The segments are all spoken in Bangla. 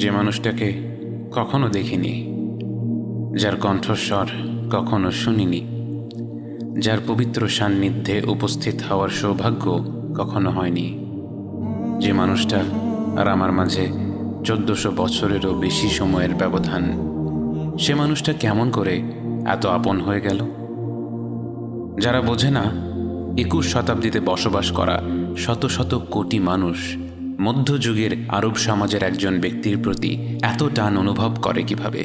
যে মানুষটাকে কখনো দেখিনি, যার কণ্ঠস্বর কখনো শুনিনি, যার পবিত্র সান্নিধ্যে উপস্থিত হওয়ার সৌভাগ্য কখনো হয়নি, যে মানুষটা আর আমার মাঝে 1400 বছরেরও বেশি সময়ের ব্যবধান, সে মানুষটা কেমন করে এত আপন হয়ে গেল? যারা বোঝে না 21 শতাব্দীতে বসবাস করা শত শত কোটি মানুষ মধ্যযুগের আরব সমাজের একজন ব্যক্তির প্রতি এত টান অনুভব করে কিভাবে,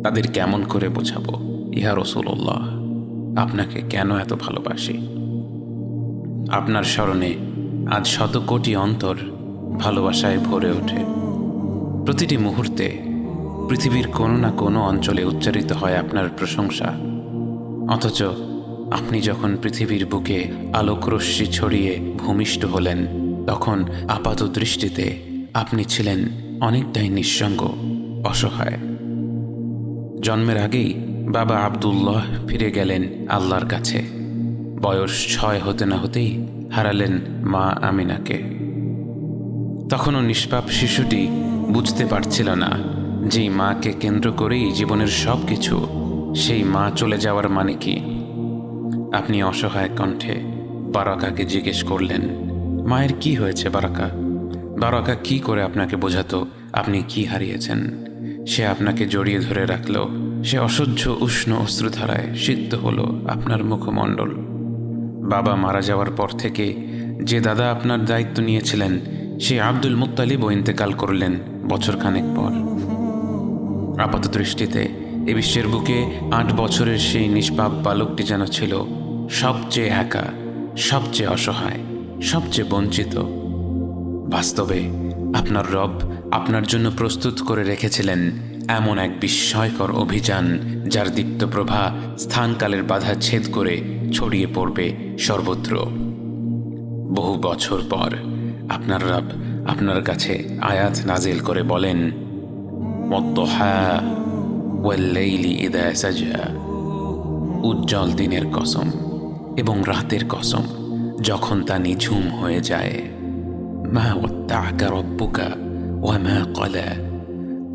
তাদের কেমন করে বোঝাবো ইয়া রাসূলুল্লাহ আপনাকে কেন এত ভালোবাসি? আপনার স্মরণে আজ শত কোটি অন্তর ভালোবাসায় ভরে ওঠে। প্রতিটি মুহূর্তে পৃথিবীর কোনো না কোনো অঞ্চলে উচ্চারিত হয় আপনার প্রশংসা, অথচ আপনি যখন পৃথিবীর বুকে আলোকরশ্মি ছড়িয়ে ভূমিষ্ঠ হলেন, তখন আপাত দৃষ্টিতে আপনি ছিলেন অনেকটাই নিঃসঙ্গ, অসহায়। জন্মের আগেই বাবা আব্দুল্লাহ ফিরে গেলেন আল্লাহর কাছে। বয়স 6 হতে না হতেই হারালেন মা আমিনাকে। তখনও নিষ্পাপ শিশুটি বুঝতে পারছিল না যেই মাকে কেন্দ্র করেই জীবনের সব কিছু, সেই মা চলে যাওয়ার মানে কি। আপনি অসহায় কণ্ঠে বারাকাকে জিজ্ঞেস করলেন, মায়ের কি হয়েছে বারাকা? বারাকা কি করে আপনাকে বোঝাতো আপনি কি হারিয়েছেন? সে আপনাকে জড়িয়ে ধরে রাখল, সে অসহ্য উষ্ণ অশ্রুধারায় সিদ্ধ হলো আপনার মুখমণ্ডল। বাবা মারা যাওয়ার পর থেকে যে দাদা আপনার দায়িত্ব নিয়েছিলেন, সে আব্দুল মুত্তালিবও ইন্তেকাল করলেন বছরখানেক পর। আপাত দৃষ্টিতে এ বিশ্বের বুকে 8 বছরের সেই নিষ্পাপ বালকটি যেন ছিল সবচেয়ে একা, সবচেয়ে অসহায়, সবচেয়ে বঞ্চিত। বাস্তবে আপনার রব আপনার জন্য প্রস্তুত করে রেখেছিলেন এমন এক বিস্ময়কর অভিযান, যার দীপ্ত প্রভা স্থানকালের বাধা ছেদ করে ছড়িয়ে পড়বে সর্বত্র। বহু বছর পর আপনার রব আপনার কাছে আয়াত নাজিল করে বলেন, ওয়াদ-দুহা ওয়াল-লাইলি ইযা সাজা, উজ্জ্বল দিনের কসম এবং রাতের কসম যখন তা নিঝুম হয়ে যায়। মা ওয়াদ্দা'আকা রাব্বুকা ওয়া মা ক্বালা,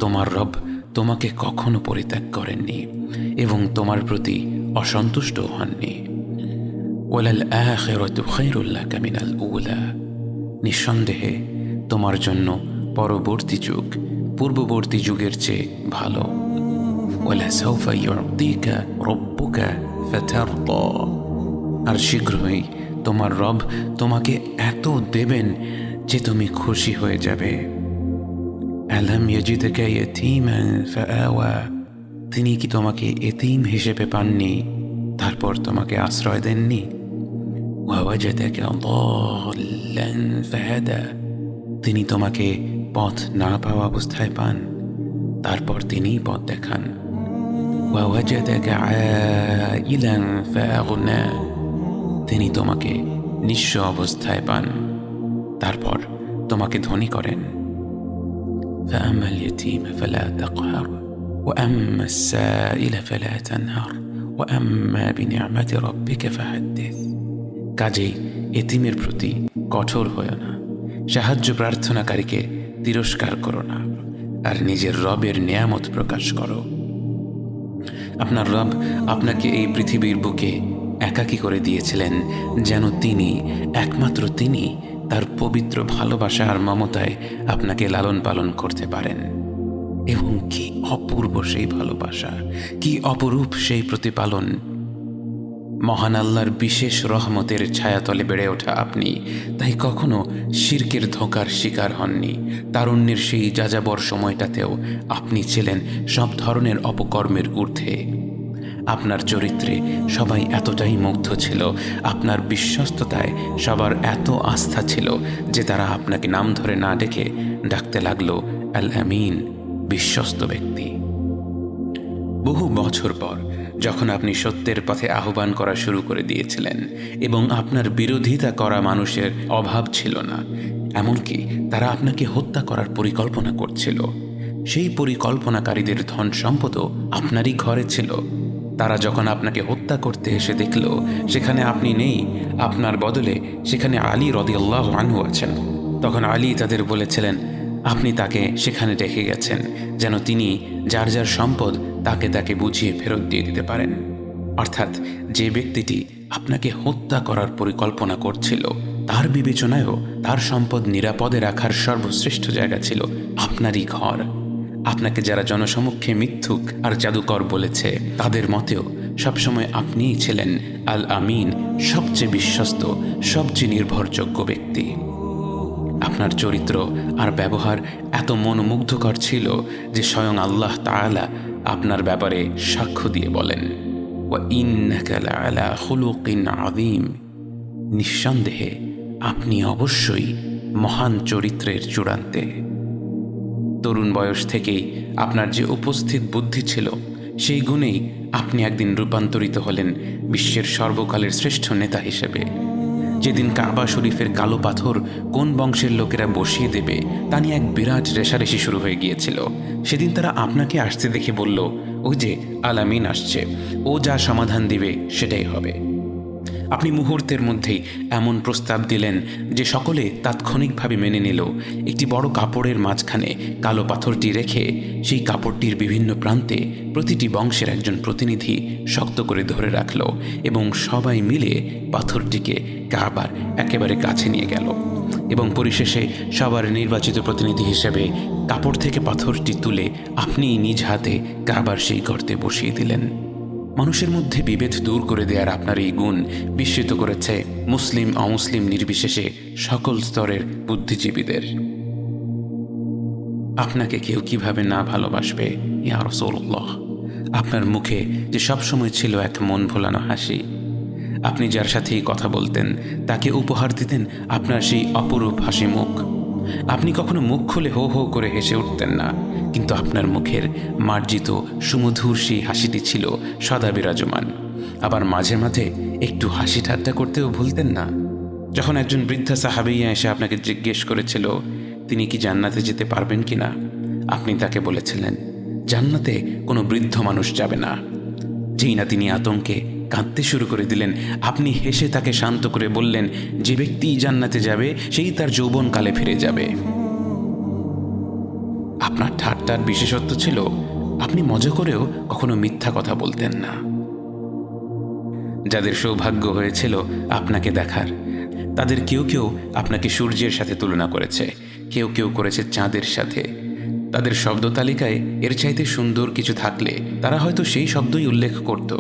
তোমার রব তোমাকে কখনো পরিত্যাগ করেননি এবং তোমার প্রতি অসন্তুষ্ট হননি। ওয়ালাল আখিরাতু খায়রুল লাকা মিনাল উলা, নিঃসন্দেহে তোমার জন্য পরবর্তী যুগ পূর্ববর্তী যুগের চেয়ে ভালো। ওয়ালা সাউফা ইউ'তিকা রাব্বুকা ফাতারদা, আর শীঘ্রই তোমার রব তোমাকে এত দেবেন যে তুমি খুশি হয়ে যাবে। আলাম ইয়াজিদকা ইয়াতীমান ফাআওয়া, তিনি কি তোমাকে এতিম হিসেবে পাননি, তারপর তোমাকে আশ্রয় দেননি? ওয়া ওয়াজাদাকা দাল্লান ফাহাদা, তিনি তোমাকে পথ না পাওয়া অবস্থায় পান, তারপর তিনিই পথ দেখান। ওয়া ওয়াজাদাকা আইলান ফাআগনা, তিনি তোমাকে নিঃস্ব অবস্থায় পান, তারপর তোমাকে ধনী করেন। فأما اليتيم فلا تقهر وأما السائل فلا تنهر وأما بنعمة ربك فحدث, কাজেই এতিমের প্রতি কঠোর হয়ো না, সাহায্য প্রার্থনাকারীকে তিরস্কার করো না, আর নিজের রবের নেয়ামত প্রকাশ করো। আপনার রব আপনাকে এই পৃথিবীর বুকে একাকী করে দিয়েছিলেন যেন তিনি, একমাত্র তিনি, তার পবিত্র ভালোবাসা আর মমতায় আপনাকে লালন পালন করতে পারেন। এবং কি অপূর্ব সেই ভালোবাসা, কি অপরূপ সেই প্রতিপালন! মহান আল্লাহর বিশেষ রহমতের ছায়াতলে বেড়ে ওঠা আপনি তাই কখনো শিরকের ধোঁকার শিকার হননি। তারুণ্যের সেই যাযাবর সময়টাতেও আপনি ছিলেন সব ধরনের অপকর্মের ঊর্ধ্বে। আপনার চরিত্রে সবাই এতটাই মুগ্ধ ছিল, আপনার বিশ্বস্ততায় সবার এত আস্থা ছিল যে তারা আপনাকে নাম ধরে না ডেকে ডাকতে লাগলো আল আমিন, বিশ্বস্ত ব্যক্তি। বহু বছর পর যখন আপনি সত্যের পথে আহ্বান করা শুরু করে দিয়েছিলেন এবং আপনার বিরোধিতা করা মানুষের অভাব ছিল না, এমনকি তারা আপনাকে হত্যা করার পরিকল্পনা করছিল, সেই পরিকল্পনাকারীদের ধন সম্পদও আপনারই ঘরে ছিল, তারা যখন আপনাকে হত্যা করতে এসে দেখল সেখানে আপনি নেই, আপনার বদলে সেখানে আলী রাদিয়াল্লাহু আনহু আছেন, তখন আলী তাদের বলেছিলেন আপনি তাকে সেখানে রেখে গেছেন যেন তিনি যার যার সম্পদ তাকে তাকে বুঝিয়ে ফেরত দিয়ে দিতে পারেন। অর্থাৎ যে ব্যক্তিটি আপনাকে হত্যা করার পরিকল্পনা করছিল তার বিবেচনায়ও তার সম্পদ নিরাপদে রাখার সর্বশ্রেষ্ঠ জায়গা ছিল আপনারই ঘর। আপনাকে যারা জনসমক্ষে মিথ্যুক আর জাদুকর বলেছে তাদের মতেও সবসময় আপনিই ছিলেন আল আমিন, সবচেয়ে বিশ্বস্ত, সবচেয়ে নির্ভরযোগ্য ব্যক্তি। আপনার চরিত্র আর ব্যবহার এত মনোমুগ্ধকর ছিল যে স্বয়ং আল্লাহ তাআলা আপনার ব্যাপারে সাক্ষ্য দিয়ে বলেন ওয়া ইন্নাকা লাআলা খুলুকিন আযীম, নিঃসন্দেহে আপনি অবশ্যই মহান চরিত্রের চূড়ান্তে। তরুণ বয়স থেকেই আপনার যে উপস্থিত বুদ্ধি ছিল সেই গুণেই আপনি একদিন রূপান্তরিত হলেন বিশ্বের সর্বকালের শ্রেষ্ঠ নেতা হিসেবে। যেদিন কাবা শরীফের কালো পাথর কোন বংশের লোকেরা বসিয়ে দেবে তা নিয়ে এক বিরাট রেষারেষি শুরু হয়ে গিয়েছিল, সেদিন তারা আপনাকে আসতে দেখে বলল ওই যে আল আমিন আসছে, ও যা সমাধান দিবে সেটাই হবে। আপনি মুহূর্তের মধ্যেই এমন প্রস্তাব দিলেন যে সকলে তাৎক্ষণিকভাবে মেনে নিল। একটি বড় কাপড়ের মাঝখানে কালো পাথরটি রেখে সেই কাপড়টির বিভিন্ন প্রান্তে প্রতিটি বংশের একজন প্রতিনিধি শক্ত করে ধরে রাখল এবং সবাই মিলে পাথরটিকে কাবার একেবারে কাছে নিয়ে গেল এবং পরিশেষে সবার নির্বাচিত প্রতিনিধি হিসেবে কাপড় থেকে পাথরটি তুলে আপনিই নিজ হাতে কাবার সেই গর্তে বসিয়ে দিলেন। মানুষের মধ্যে বিভেদ দূর করে দেওয়ার আপনার এই গুণ বিস্মিত করেছে মুসলিম অমুসলিম নির্বিশেষে সকল স্তরের বুদ্ধিজীবীদের। আপনাকে কেউ কিভাবে না ভালোবাসবে ইয়া রাসূলুল্লাহ। আপনার মুখে যে সবসময় ছিল এক মন ভোলানো হাসি। আপনি যার সাথেই কথা বলতেন তাকে উপহার দিতেন আপনার সেই অপরূপ হাসি মুখ। আপনি কখনো মুখ খুলে হো হো করে হেসে উঠতেন না, কিন্তু আপনার মুখের মার্জিত সুমধুর সেই হাসিটি ছিল সদা বিরাজমান। আবার মাঝে মাঝে একটু হাসি ঠাট্টা করতেও ভুলতেন না। যখন একজন বৃদ্ধা সাহাবীয়া এসে আপনাকে জিজ্ঞেস করেছিল তিনি কি জান্নাতে যেতে পারবেন কিনা, আপনি তাকে বলেছিলেন জান্নাতে কোনো বৃদ্ধ মানুষ যাবে না। যেই না তিনি আতঙ্কে কাঁদতে শুরু করে দিলেন, আপনি হেসে তাকে শান্ত করে বললেন যে ব্যক্তি জান্নাতে যাবে সেই তার যৌবনকালে ফিরে যাবে। আপনার ঠাট্টার বিশেষত্ব ছিল আপনি মজা করেও কখনো মিথ্যা কথা বলতেন না। যাদের সৌভাগ্য হয়েছিল আপনাকে দেখার তাদের কেউ কেউ আপনাকে সূর্যের সাথে তুলনা করেছে, কেউ কেউ করেছে চাঁদের সাথে। তাদের শব্দ তালিকায় এর চাইতে সুন্দর কিছু থাকলে তারা হয়তো সেই শব্দই উল্লেখ করত।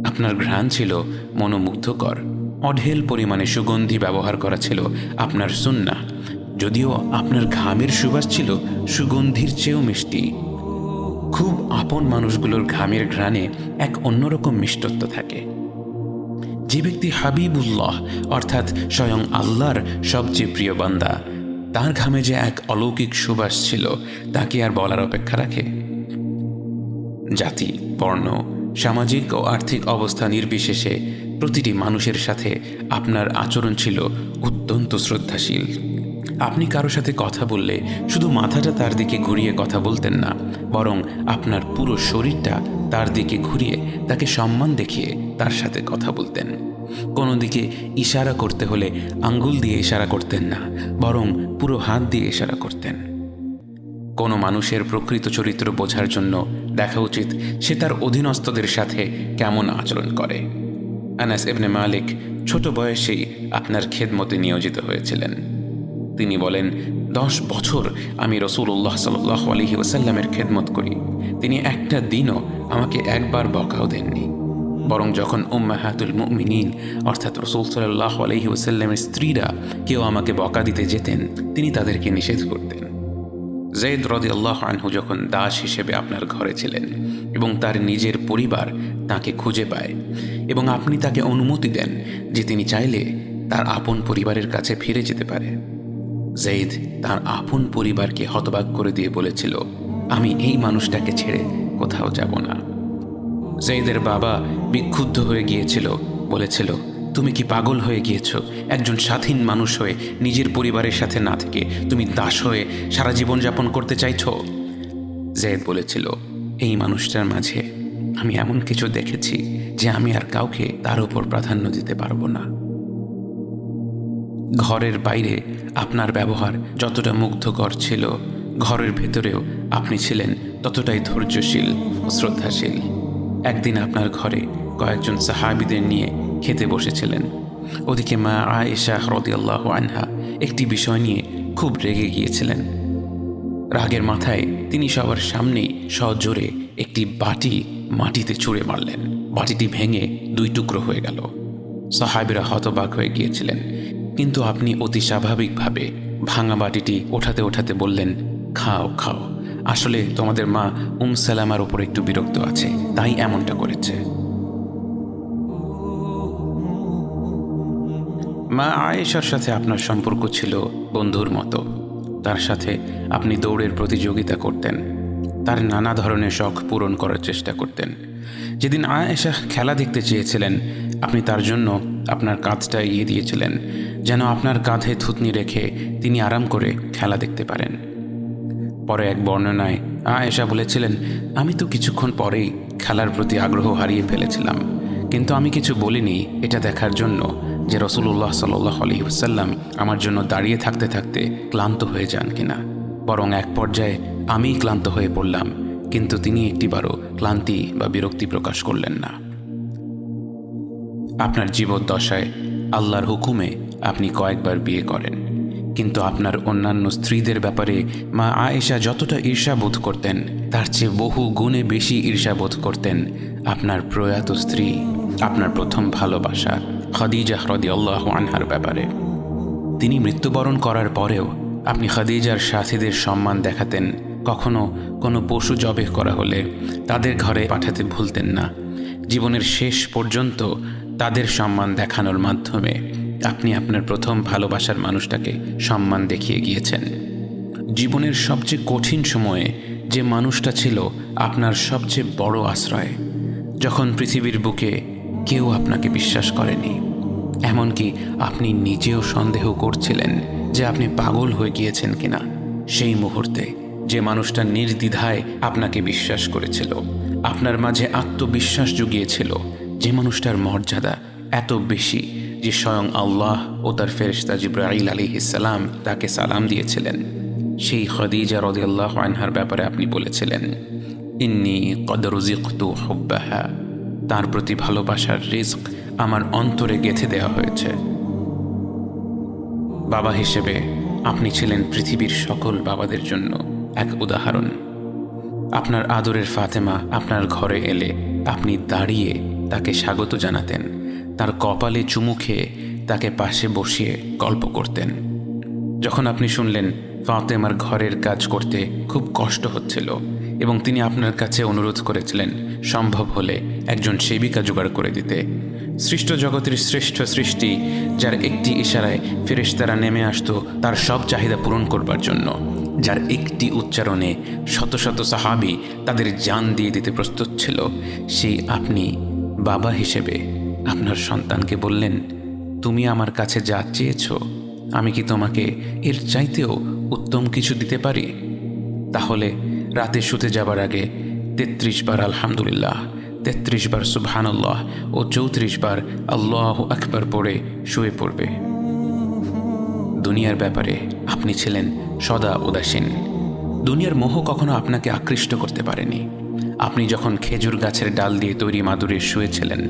আপনার ঘ্রাণ ছিল মনোমুগ্ধকর, অঢেল পরিমাণে সুগন্ধি ব্যবহার করা ছিল আপনার সুন্নাহ, যদিও আপনার ঘামের সুবাস ছিল সুগন্ধির চেয়েও মিষ্টি। খুব আপন মানুষগুলোর ঘামের ঘ্রাণে এক অন্যরকম মিষ্টত্ব থাকে। যে ব্যক্তি হাবিবুল্লাহ অর্থাৎ স্বয়ং আল্লাহর সবচেয়ে প্রিয় বান্দা, তার ঘামে যে এক অলৌকিক সুবাস ছিল তাকে আর বলার অপেক্ষা রাখে। জাতি, বর্ণ, সামাজিক ও আর্থিক অবস্থা নির্বিশেষে প্রতিটি মানুষের সাথে আপনার আচরণ ছিল অত্যন্ত শ্রদ্ধাশীল। আপনি কারো সাথে কথা বললে শুধু মাথাটা তার দিকে ঘুরিয়ে কথা বলতেন না, বরং আপনার পুরো শরীরটা তার দিকে ঘুরিয়ে তাকে সম্মান দেখিয়ে তার সাথে কথা বলতেন। কোনো দিকে ইশারা করতে হলে আঙ্গুল দিয়ে ইশারা করতেন না, বরং পুরো হাত দিয়ে ইশারা করতেন। কোনো মানুষের প্রকৃত চরিত্র বোঝার জন্য দেখা উচিত সে তার অধীনস্থদের সাথে কেমন আচরণ করে। আনাস ইবনে মালিক ছোট বয়সেই আপনার খেদমতে নিয়োজিত হয়েছিলেন। তিনি বলেন, 10 বছর আমি রাসূলুল্লাহ সাল্লাল্লাহু আলাইহি ওয়াসাল্লামের খেদমত করি, তিনি একটা দিনও আমাকে একবার বকাও দেননি। বরং যখন উম্মাহাতুল মুমিনিন অর্থাৎ রাসূল সাল্লাল্লাহু আলাইহি ওয়াসাল্লামের স্ত্রীরা কেউ আমাকে বকা দিতে যেতেন তিনি তাদেরকে নিষেধ করতেন। যায়েদ রাদিয়াল্লাহু আনহু যখন দাস হিসেবে আপনার ঘরে ছিলেন এবং তার নিজের পরিবার তাকে খুঁজে পায় এবং আপনি তাকে অনুমতি দেন যে তিনি চাইলে তার আপন পরিবারের কাছে ফিরে যেতে পারে, যায়েদ তার আপন পরিবারকে হতবাক করে দিয়ে বলেছিল, আমি এই মানুষটাকে ছেড়ে কোথাও যাব না। যায়েদের বাবা বিক্ষুব্ধ হয়ে গিয়েছিল, বলেছিল, তুমি কি পাগল হয়ে গিয়েছ? একজন স্বাধীন মানুষ হয়ে নিজের পরিবারের সাথে না থেকে তুমি দাস হয়ে সারা জীবন যাপন করতে চাইছ? যায়েদ বলেছিল, এই মানুষটার মাঝে আমি এমন কিছু দেখেছি যে আমি আর কাউকে তার উপর প্রাধান্য দিতে পারবো না। ঘরের বাইরে আপনার ব্যবহার যতটা মুগ্ধকর ছিল, ঘরের ভেতরেও আপনি ছিলেন ততটাই ধৈর্যশীল ও শ্রদ্ধাশীল। একদিন আপনার ঘরে কয়েকজন সাহাবীদের নিয়ে খেতে বসেছিলেন। ওদিকে মা আয়েশা রাদিয়াল্লাহু আনহা একটি বিষয় নিয়ে খুব রেগে গিয়েছিলেন। রাগের মাথায় তিনি সবার সামনেই সজোরে একটি বাটি মাটিতে ছুঁড়ে মারলেন। বাটিটি ভেঙে 2 টুকরো হয়ে গেল। সাহাবীরা হতবাক হয়ে গিয়েছিলেন, কিন্তু আপনি অতি স্বাভাবিকভাবে ভাঙা বাটিটি ওঠাতে ওঠাতে বললেন, খাও খাও, আসলে তোমাদের মা সালামার উপর একটু বিরক্ত আছে, তাই এমনটা করেছে। মা আয়েশার সাথে আপনার সম্পর্ক ছিল বন্ধুর মতো। তার সাথে আপনি দৌড়ের প্রতিযোগিতা করতেন, তার নানা ধরনের শখ পূরণ করার চেষ্টা করতেন। যেদিন আয়েশা খেলা দেখতে চেয়েছিলেন, আপনি তার জন্য আপনার কাঁধটা এগিয়ে দিয়েছিলেন, যেন আপনার কাঁধে থুতনি রেখে তিনি আরাম করে খেলা দেখতে পারেন। পরে এক বর্ণনায় আয়েশা বলেছিলেন, আমি তো কিছুক্ষণ পরেই খেলার প্রতি আগ্রহ হারিয়ে ফেলেছিলাম, কিন্তু আমি কিছু বলিনি এটা দেখার জন্য যে রাসূলুল্লাহ সাল্লাল্লাহু আলাইহি ওয়াসাল্লাম আমার জন্য দাঁড়িয়ে থাকতে থাকতে ক্লান্ত হয়ে যান কিনা। বরং এক পর্যায়ে আমিই ক্লান্ত হয়ে পড়লাম, কিন্তু তিনি একটিবারও ক্লান্তি বা বিরক্তি প্রকাশ করলেন না। আপনার জীবদ্দশায় আল্লাহর হুকুমে আপনি কয়েকবার বিয়ে করেন, কিন্তু আপনার অন্যান্য স্ত্রীদের ব্যাপারে মা আয়েশা যতটা ঈর্ষাবোধ করতেন, তার চেয়ে বহু গুণে বেশি ঈর্ষাবোধ করতেন আপনার প্রয়াত স্ত্রী, আপনার প্রথম ভালোবাসা খাদিজা রাদিয়াল্লাহু আনহার ব্যাপারে। তিনি মৃত্যুবরণ করার পরেও আপনি খাদিজার সাথীদের সম্মান দেখাতেন। কখনো কোনো পশু জবেহ করা হলে তাদের ঘরে পাঠাতে ভুলতেন না। জীবনের শেষ পর্যন্ত তাদের সম্মান দেখানোর মাধ্যমে আপনি আপনার প্রথম ভালোবাসার মানুষটাকে সম্মান দেখিয়ে গিয়েছেন। জীবনের সবচেয়ে কঠিন সময়ে যে মানুষটা ছিল আপনার সবচেয়ে বড় আশ্রয়, যখন পৃথিবীর বুকে কেউ আপনাকে বিশ্বাস করেনি, এমনকি আপনি নিজেও সন্দেহ করছিলেন যে আপনি পাগল হয়ে গিয়েছেন কিনা, সেই মুহূর্তে যে মানুষটা নির্দ্বিধায় আপনাকে বিশ্বাস করেছিল, আপনার মাঝে আত্মবিশ্বাস জুগিয়েছিল, যে মানুষটার মর্যাদা এত বেশি যে স্বয়ং আল্লাহ ও তার ফেরেশতা জিবরাইল আলাইহিস সালাম তাকে সালাম দিয়েছিলেন, সেই খাদিজা রাদিয়াল্লাহু আনহার ব্যাপারে আপনি বলেছিলেন, ইন্নী কদ রুজিকতু হুব্বাহা, তার প্রতি ভালোবাসার রিজক আমার অন্তরে গেঁথে দেওয়া হয়েছে। বাবা হিসেবে আপনি ছিলেন পৃথিবীর সকল বাবাদের জন্য এক উদাহরণ। আপনার আদরের ফাতেমা আপনার ঘরে এলে আপনি দাঁড়িয়ে তাকে স্বাগত জানাতেন, তার কপালে চুমু খেয়ে তাকে পাশে বসিয়ে গল্প করতেন। যখন আপনি শুনলেন ফাতেমার ঘরের কাজ করতে খুব কষ্ট হচ্ছিল এবং তিনি আপনার কাছে অনুরোধ করেছিলেন সম্ভব হলে একজন সেবিকা জোগাড় করে দিতে, সৃষ্ট জগতের শ্রেষ্ঠ সৃষ্টি যার একটি ইশারায় ফেরেশতারা নেমে আসতো তার সব চাহিদা পূরণ করবার জন্য, যার একটি উচ্চারণে শত শত সাহাবী তাদের জান দিয়ে দিতে প্রস্তুত ছিল, সেই আপনি বাবা হিসেবে আপনার সন্তানকে বললেন, তুমি আমার কাছে যা চেয়েছ আমি কি তোমাকে এর চাইতেও উত্তম কিছু দিতে পারি? তাহলে রাতে শুতে যাবার আগে 33 বার আলহামদুলিল্লাহ, 33 বার সুবহানাল্লাহ ও 34 বার আল্লাহু আকবার পড়ে শুয়ে পড়বে। দুনিয়ার ব্যাপারে আপনি ছিলেন সদা উদাসীন। দুনিয়ার মোহ কখনো আপনাকে আকৃষ্ট করতে পারেনি। আপনি যখন খেজুর গাছের ডাল দিয়ে তৈরি মাদুরে শুয়েছিলেন,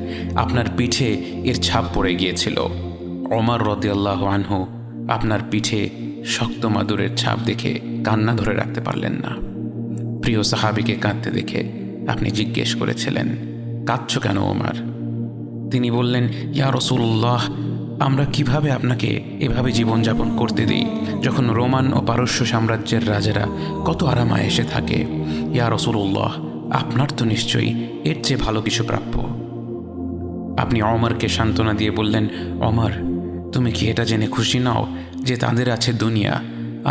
আপনার পিঠে এর ছাপ পড়ে গিয়েছিল। ওমর রাদিয়াল্লাহু আনহু আপনার পিঠে শক্ত মাদুরের ছাপ দেখে কান্না ধরে রাখতে পারলেন না। প্রিয় সাহাবীকে কাঁদতে দেখে আপনি জিজ্ঞেস করেছিলেন, কাঁদছ কেন ওমর? তিনি বললেন, ইয়া রাসূলুল্লাহ, আমরা কিভাবে আপনাকে এভাবে জীবনযাপন করতে দিই যখন রোমান ও পারস্য সাম্রাজ্যের রাজারা কত আরামায়েশে থাকে? ইয়া রাসূলুল্লাহ, আপনার তো নিশ্চয়ই এর চেয়ে ভালো কিছু প্রাপ্য। আপনি ওমরকে সান্ত্বনা দিয়ে বললেন, ওমর, তুমি কি এটা জেনে খুশি নাও যে তাদের আছে দুনিয়া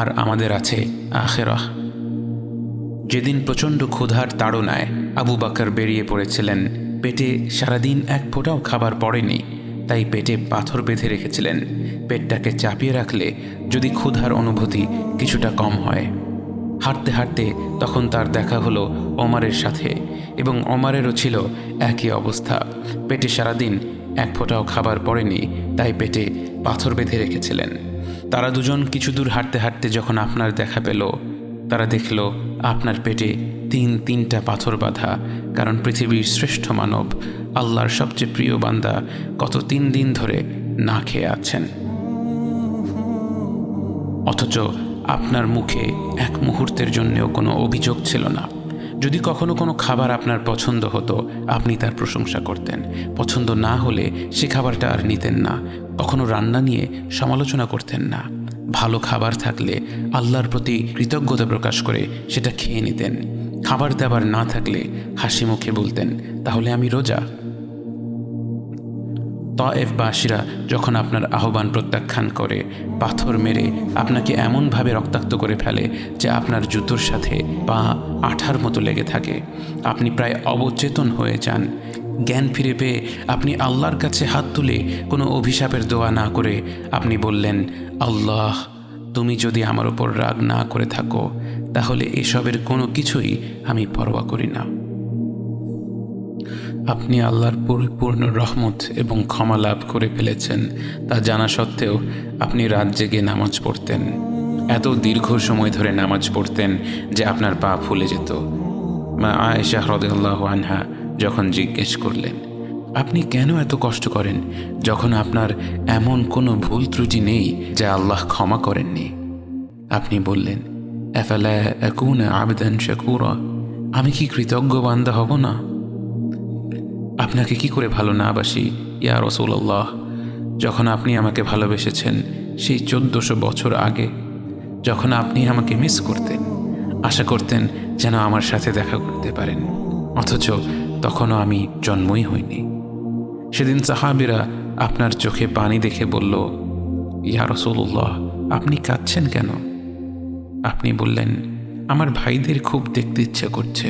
আর আমাদের আছে আখিরাহ? যেদিন প্রচণ্ড ক্ষুধার তাড়নায় আবু বকর বেরিয়ে পড়েছিলেন, পেটে সারাদিন এক ফোঁটাও খাবার পড়েনি, তাই পেটে পাথর বেঁধে রেখেছিলেন, পেটটাকে চাপিয়ে রাখলে যদি ক্ষুধার অনুভূতি কিছুটা কম হয়। হাঁটতে হাঁটতে তখন তার দেখা হলো ওমরের সাথে, এবং ওমরেরও ছিল একই অবস্থা। পেটে সারাদিন এক ফোঁটাও খাবার পড়েনি, তাই পেটে পাথর বেঁধে রেখেছিলেন। তারা দুজন কিছু দূর হাঁটতে হাঁটতে যখন আপনার দেখা পেল, তারা দেখল আপনার পেটে তিনটা পাথর বাঁধা, কারণ পৃথিবীর শ্রেষ্ঠ মানব, আল্লাহর সবচেয়ে প্রিয় বান্দা গত 3 দিন ধরে না খেয়ে আছেন। অথচ আপনার মুখে এক মুহূর্তের জন্যেও কোনো অভিযোগ ছিল না। যদি কখনো কোনো খাবার আপনার পছন্দ হতো, আপনি তার প্রশংসা করতেন। পছন্দ না হলে সে খাবারটা আর নিতেন না। কখনো রান্না নিয়ে সমালোচনা করতেন না। ভালো খাবার থাকলে আল্লাহর প্রতি কৃতজ্ঞতা প্রকাশ করে সেটা খেয়ে নিতেন। খাবার দাবার না থাকলে হাসি মুখে বলতেন, তাহলে আমি রোজা। তায়েফবাসীরা যখন আপনার আহ্বান প্রত্যাখ্যান করে, পাথর মেরে আপনাকে এমনভাবে রক্তাক্ত করে ফেলে যে আপনার জুতোর সাথে পা আঠার মতো লেগে থাকে, আপনি প্রায় অবচেতন হয়ে যান। জ্ঞান ফিরে পেয়ে আপনি আল্লাহর কাছে হাত তুলে কোনো অভিশাপের দোয়া না করে আপনি বললেন, আল্লাহ, তুমি যদি আমার ওপর রাগ না করে থাকো, তাহলে এসবের কোনো কিছুই আমি পরোয়া করি না। আপনি আল্লাহর পরিপূর্ণ রহমত এবং ক্ষমা লাভ করে ফেলেছেন, তা জানা সত্ত্বেও আপনি রাত জেগে নামাজ পড়তেন। এত দীর্ঘ সময় ধরে নামাজ পড়তেন যে আপনার পা ফুলে যেত। মা আয়েশা রাদিয়াল্লাহু আনহা যখন জিজ্ঞেস করলেন, আপনি কেন এত কষ্ট করেন যখন আপনার এমন কোনো ভুল ত্রুটি নেই যা আল্লাহ ক্ষমা করেননি? আপনি বললেন, আফালা আকুনা আবদান শাকুরা, আমি কি কৃতজ্ঞ বান্দা হব না? আপনাকে কি করে ভালো না বাসি ইয়া রাসূলুল্লাহ, যখন আপনি আমাকে ভালোবেসেছেন সেই 1400 বছর আগে, যখন আপনি আমাকে মিস করতেন, আশা করতেন যেন আমার সাথে দেখা করতে পারেন, অথচ তখনও আমি জন্মই হইনি। সেদিন সাহাবীরা আপনার চোখে পানি দেখে বলল, ইয়া রাসূলুল্লাহ, আপনি কাঁদছেন কেন? আপনি বললেন, আমার ভাইদের খুব দেখতে ইচ্ছা করছে।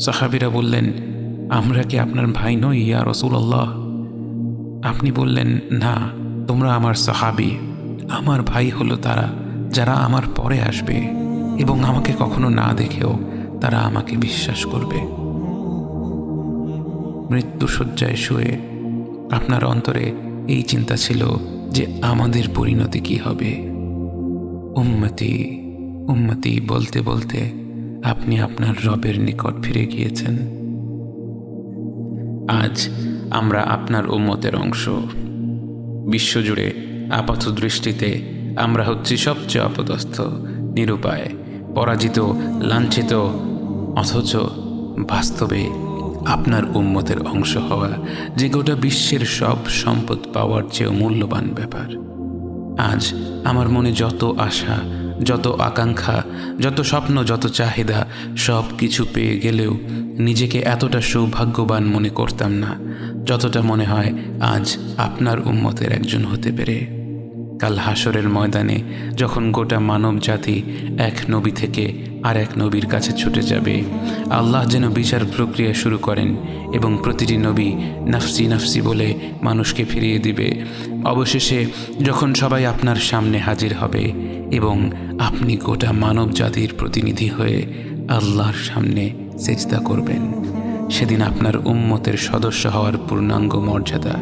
সাহাবীরা বললেন, আমরা কি আপনার ভাই নই ইয়া রাসূলুল্লাহ? আপনি বললেন, না, তোমরা আমার সাহাবী। আমার ভাই হলো তারা যারা আমার পরে আসবে এবং আমাকে কখনো না দেখেও তারা আমাকে বিশ্বাস করবে। মৃত্যুশয্যায় শুয়ে আপনার অন্তরে এই চিন্তা ছিল যে আমাদের পরিণতি কি হবে। উম্মতি উম্মতি বলতে বলতে আপনি আপনার রবের নিকট ফিরে গিয়েছেন। আজ আমরা আপনার উম্মতের অংশ। বিশ্বজুড়ে আপাত দৃষ্টিতে আমরা হচ্ছি সবচেয়ে অপদস্থ, নিরুপায়, পরাজিত, লাঞ্ছিত, অথচ বাস্তবে আপনার উম্মতের অংশ হওয়া যে গোটা বিশ্বের সব সম্পদ পাওয়ার চেয়েও মূল্যবান ব্যাপার। আজ আমার মনে যত আশা, যত আকাঙ্ক্ষা, যত স্বপ্ন, যত চাহিদা, সব কিছু পেয়ে গেলেও নিজেকে এতটা সৌভাগ্যবান মনে করতাম না যতটা মনে হয় আজ আপনার উম্মতের একজন হতে পেরে। কাল হাসরের ময়দানে যখন গোটা মানব জাতি এক নবী থেকে আর এক নবীর কাছে ছুটে যাবে, আল্লাহ যেন বিচার প্রক্রিয়া শুরু করেন এবং প্রতিটি নবী নাফসি নাফসি বলে মানুষকে ফিরিয়ে দিবে। অবশেষে যখন সবাই আপনার সামনে হাজির হবে এবং আপনি গোটা মানব জাতির প্রতিনিধি হয়ে আল্লাহর সামনে সেজদা করবেন, সেদিন আপনার উম্মতের সদস্য হওয়ার পূর্ণাঙ্গ মর্যাদা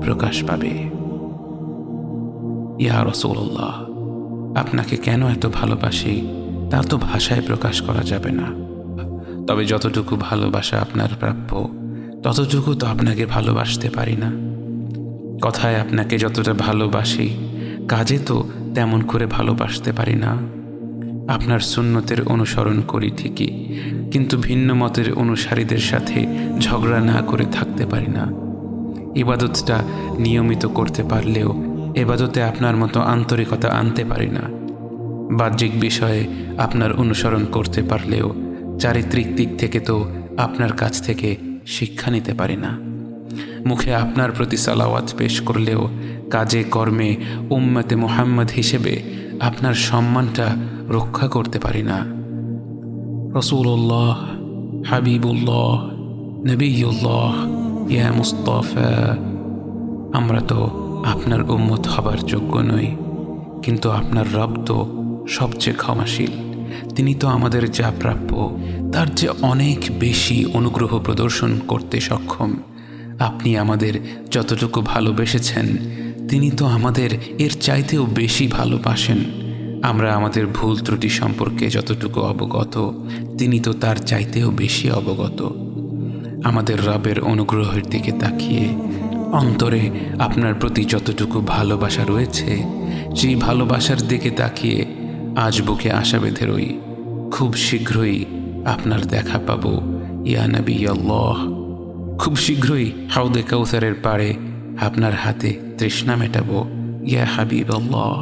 প্রকাশ পাবে। ইয়া রাসূলুল্লাহ, আপনাকে কেন এত ভালোবাসি তা তো ভাষায় প্রকাশ করা যাবে না। তবে যতটুকু ভালোবাসা আপনার প্রাপ্য ততটুকু তো আপনাকে ভালোবাসতে পারি না। কথায় আপনাকে যতটা ভালোবাসি, কাজে তো তেমন করে ভালোবাসতে পারি না। আপনার সুন্নতের অনুসরণ করি ঠিকই, কিন্তু ভিন্ন মতের অনুসারীদের সাথে ঝগড়া না করে থাকতে পারি না। ইবাদতটা নিয়মিত করতে পারলেও এবাদতে আপনার মতো আন্তরিকতা আনতে পারি না। বাহ্যিক বিষয়ে আপনার অনুসরণ করতে পারলেও চারিত্রিক দিক থেকে তো আপনার কাছ থেকে শিক্ষা নিতে পারি না। মুখে আপনার প্রতি সালাওয়াত পেশ করলেও কাজে কর্মে উম্মতে মুহাম্মদ হিসেবে আপনার সম্মানটা রক্ষা করতে পারি না। রাসূলুল্লাহ, হাবিবুল্লাহ, নবিয়ুল্লাহ, ইয়া মুস্তাফা, আমরা তো আপনার উম্মত হবার যোগ্য নই, কিন্তু আপনার রব তো সবচেয়ে ক্ষমাশীল, তিনি তো আমাদের যা প্রাপ্য তার যে অনেক বেশি অনুগ্রহ প্রদর্শন করতে সক্ষম। আপনি আমাদের যতটুকু ভালোবেসেছেন তিনি তো আমাদের এর চাইতেও বেশি ভালোবাসেন। আমরা আমাদের ভুল ত্রুটি সম্পর্কে যতটুকু অবগত তিনি তো তার চাইতেও বেশি অবগত। আমাদের রবের অনুগ্রহের দিকে তাকিয়ে অন্তরে আপনার প্রতি যতটুকু ভালোবাসা রয়েছে সেই ভালোবাসার দিকে তাকিয়ে আজ বুকে আশা বেঁধে রই, খুব শীঘ্রই আপনার দেখা পাবো ইয়া নবী আল্লাহ। খুব শীঘ্রই হাউদে কাউসারের পাড়ে আপনার হাতে তৃষ্ণা মেটাবো ইয়া হাবিব আল্লাহ।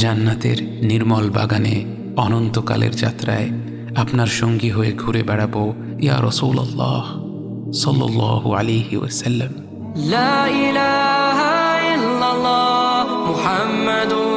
জান্নাতের নির্মল বাগানে অনন্তকালের যাত্রায় আপনার সঙ্গী হয়ে ঘুরে বেড়াবো ইয়া রাসূলুল্লাহ সাল্লাল্লাহু আলাইহি ওয়াসাল্লাম। লা ইলাহা ইল্লাল্লাহ মুহাম্মাদুর